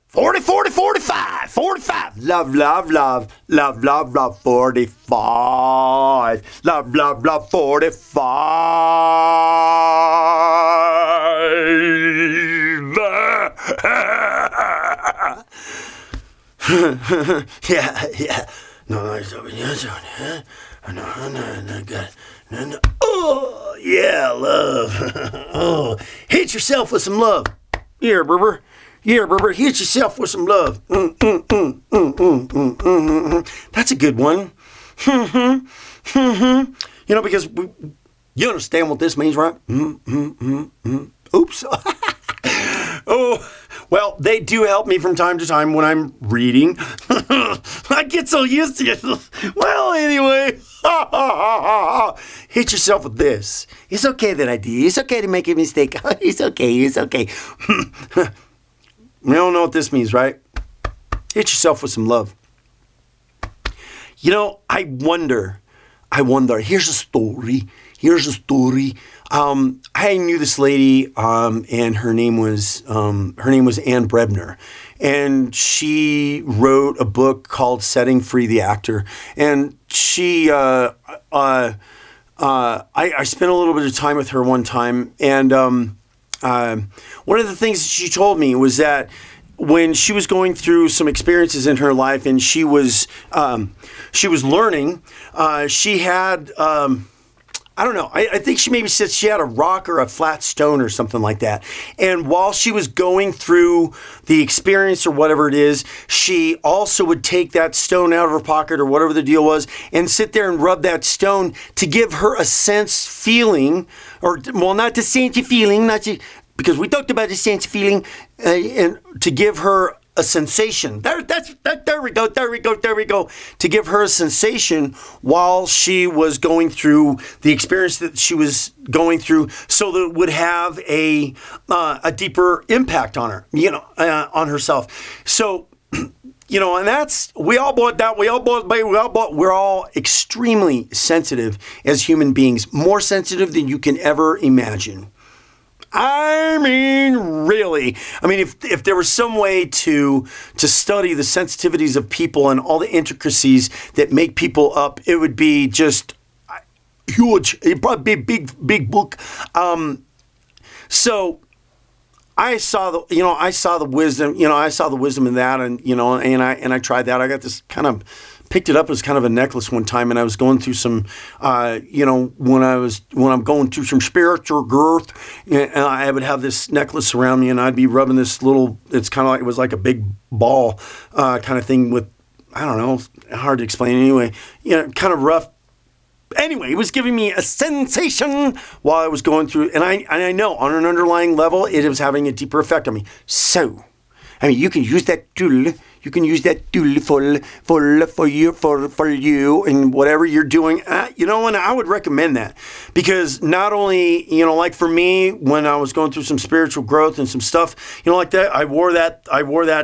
40, 40, 45, 45. Love, love, love, love, love, love, 45. Love, love, love, 45. Yeah. No, oh, yeah, love. Oh, hit yourself with some love. Here, Berber. Yeah, Berber, hit yourself with some love. That's a good one. You know, because you understand what this means, right? Oops. Oh, well, they do help me from time to time when I'm reading. I get so used to it. Well, anyway. Hit yourself with this. It's okay that I did. It's okay to make a mistake. It's okay. You don't know what this means, right? Hit yourself with some love. You know, I wonder. Here's a story. I knew this lady, and her name was Ann Brebner, and she wrote a book called "Setting Free the Actor." And she, I spent a little bit of time with her one time, and one of the things that she told me was that when she was going through some experiences in her life, and she was learning, she had. I don't know. I think she maybe said she had a rock or a flat stone or something like that. And while she was going through the experience or whatever it is, she also would take that stone out of her pocket or whatever the deal was and sit there and rub that stone to give her a feeling, not the sense of feeling, because we talked about the sense of feeling, and to give her a sensation. There we go. To give her a sensation while she was going through the experience that she was going through, so that it would have a deeper impact on her, on herself. So, and that's, we're all extremely sensitive as human beings, more sensitive than you can ever imagine. I mean, really. I mean, if there was some way to study the sensitivities of people and all the intricacies that make people up, it would be just huge. It'd probably be a big book. So I saw the wisdom. I saw the wisdom in that, and I tried that. I got this picked it up as kind of a necklace one time, and I was going through some, when I'm going through some spiritual growth, and I would have this necklace around me, and I'd be rubbing this little, it's kind of like, it was like a big ball kind of thing with, I don't know, hard to explain anyway, kind of rough. Anyway, it was giving me a sensation while I was going through, and I know on an underlying level, it was having a deeper effect on me. So, you can use that tool. You can use that tool for you and whatever you're doing. And I would recommend that, because not only, like for me, when I was going through some spiritual growth and some stuff, like that, I wore that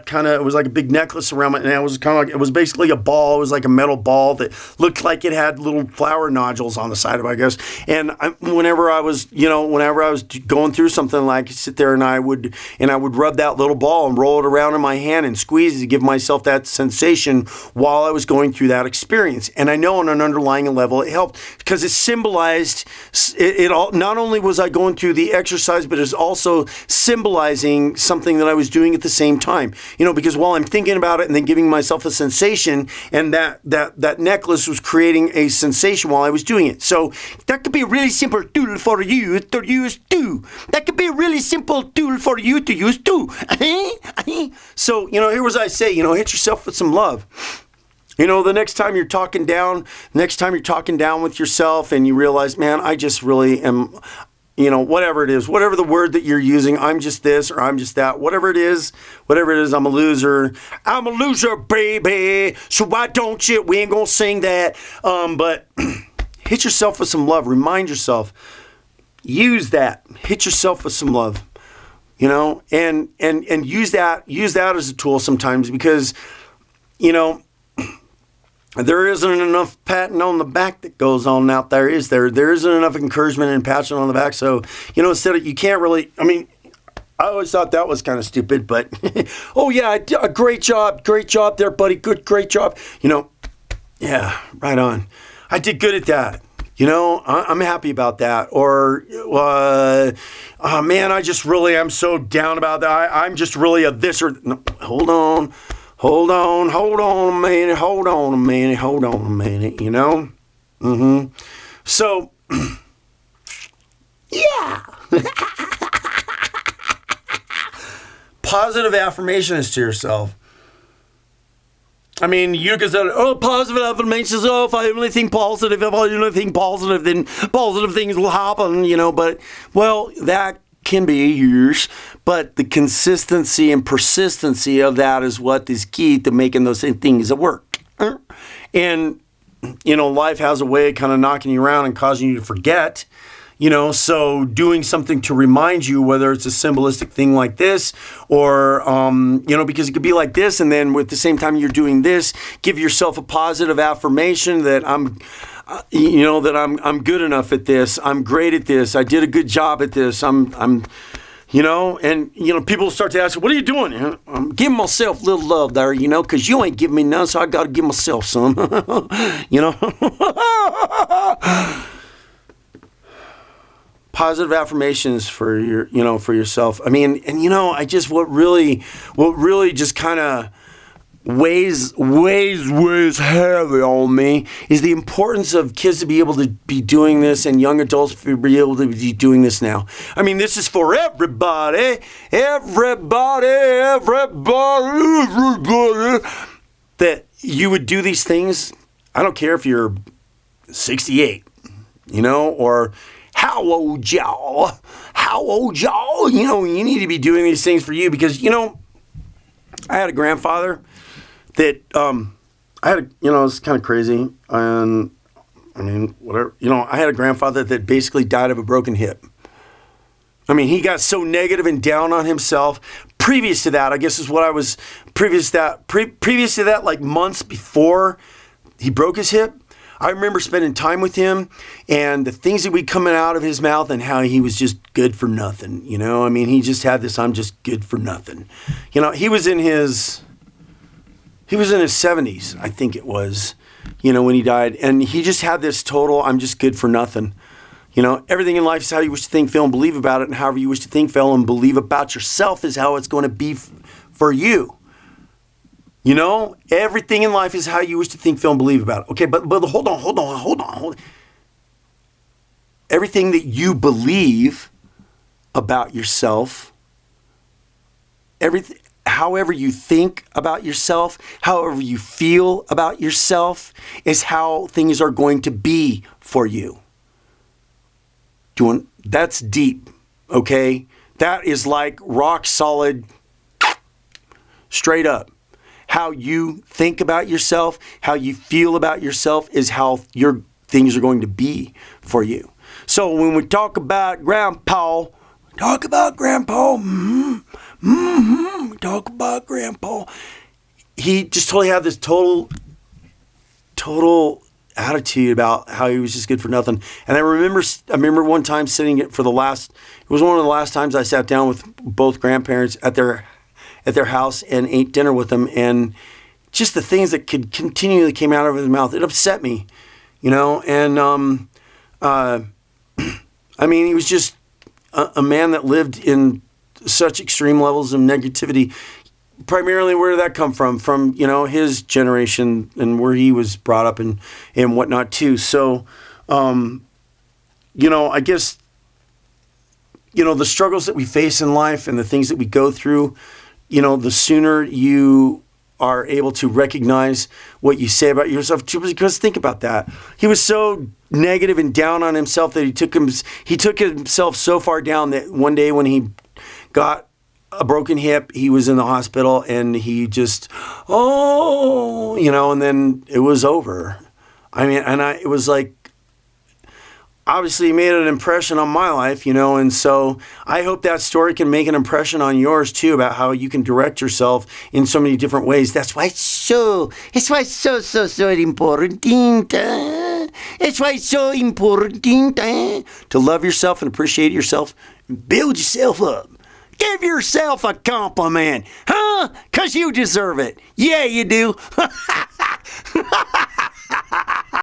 kind of, it was like a big necklace around my, and it was kind of like, it was basically a ball. It was like a metal ball that looked like it had little flower nodules on the side of it, I guess. And whenever I was going through something, like, sit there and I would rub that little ball and roll it around in my hand and squeeze it to give myself that sensation while I was going through that experience. And I know on an underlying level it helped, because it symbolized it all. Not only was I going through the exercise, but it's also symbolizing something that I was doing at the same time. Because while I'm thinking about it and then giving myself a sensation, and that necklace was creating a sensation while I was doing it. So that could be a really simple tool for you to use too. That could be a really simple tool for you to use too. So, here was I say, hit yourself with some love. The next time you're talking down with yourself and you realize, man, I just really am, whatever it is, whatever the word that you're using, I'm just this or I'm just that, whatever it is, I'm a loser, baby. So why don't you, we ain't gonna sing that. But hit yourself with some love. Remind yourself, use that, hit yourself with some love. And use that as a tool sometimes, because, there isn't enough patting on the back that goes on out there, is there? There isn't enough encouragement and patting on the back. So, instead of, you can't really, I always thought that was kind of stupid, but oh yeah, great job there, buddy. Great job. Yeah, right on. I did good at that. I'm happy about that. Or, oh man, I just really am so down about that. I'm just really a this or no, hold on a minute. So, yeah. Positive affirmations to yourself. I mean, you can say, positive affirmations, if I only think positive, then positive things will happen, but, well, that can be yours, but the consistency and persistency of that is what is key to making those things work. And, life has a way of kind of knocking you around and causing you to forget. So doing something to remind you, whether it's a symbolistic thing like this or, because it could be like this. And then at the same time you're doing this, give yourself a positive affirmation that I'm good enough at this. I'm great at this. I did a good job at this. And people start to ask, what are you doing? I'm giving myself a little love there, because you ain't giving me none. So I got to give myself some, Positive affirmations for for yourself. I mean, and what really just kind of weighs heavy on me is the importance of kids to be able to be doing this and young adults to be able to be doing this now. I mean, this is for everybody, that you would do these things. I don't care if you're 68, or how old y'all? You need to be doing these things for you because, I had a grandfather that, it's kind of crazy. And I mean, whatever, I had a grandfather that basically died of a broken hip. I mean, he got so negative and down on himself. Previous to that, I guess is what I was, previous to that, like months before he broke his hip, I remember spending time with him and the things that would come out of his mouth and how he was just good for nothing. I mean, he just had this, I'm just good for nothing. He was in his 70s, I think it was, when he died. And he just had this total, I'm just good for nothing. Everything in life is how you wish to think, feel, and believe about it. And however you wish to think, feel, and believe about yourself is how it's going to be for you. Everything in life is how you wish to think, feel, and believe about it. Okay, but hold on. Everything that you believe about yourself, however you think about yourself, however you feel about yourself, is how things are going to be for you. That's deep, okay? That is like rock solid, straight up. How you think about yourself, how you feel about yourself is how your things are going to be for you. So when we talk about Grandpa, we talk about Grandpa. He just totally had this total attitude about how he was just good for nothing. And I remember one time it was one of the last times I sat down with both grandparents at their house and ate dinner with them, and just the things that could continually came out of his mouth, it upset me, and I mean, he was just a man that lived in such extreme levels of negativity. Primarily, where did that come from? From, his generation and where he was brought up and whatnot too. So, I guess, the struggles that we face in life and the things that we go through, the sooner you are able to recognize what you say about yourself, because think about that. He was so negative and down on himself that he took himself so far down that one day when he got a broken hip, he was in the hospital and he just, and then it was over. I mean, it was like, obviously made an impression on my life, and so I hope that story can make an impression on yours too, about how you can direct yourself in so many different ways. That's why it's so important. It's why it's so important to love yourself and appreciate yourself and build yourself up. Give yourself a compliment, huh? 'Cause you deserve it. Yeah, you do.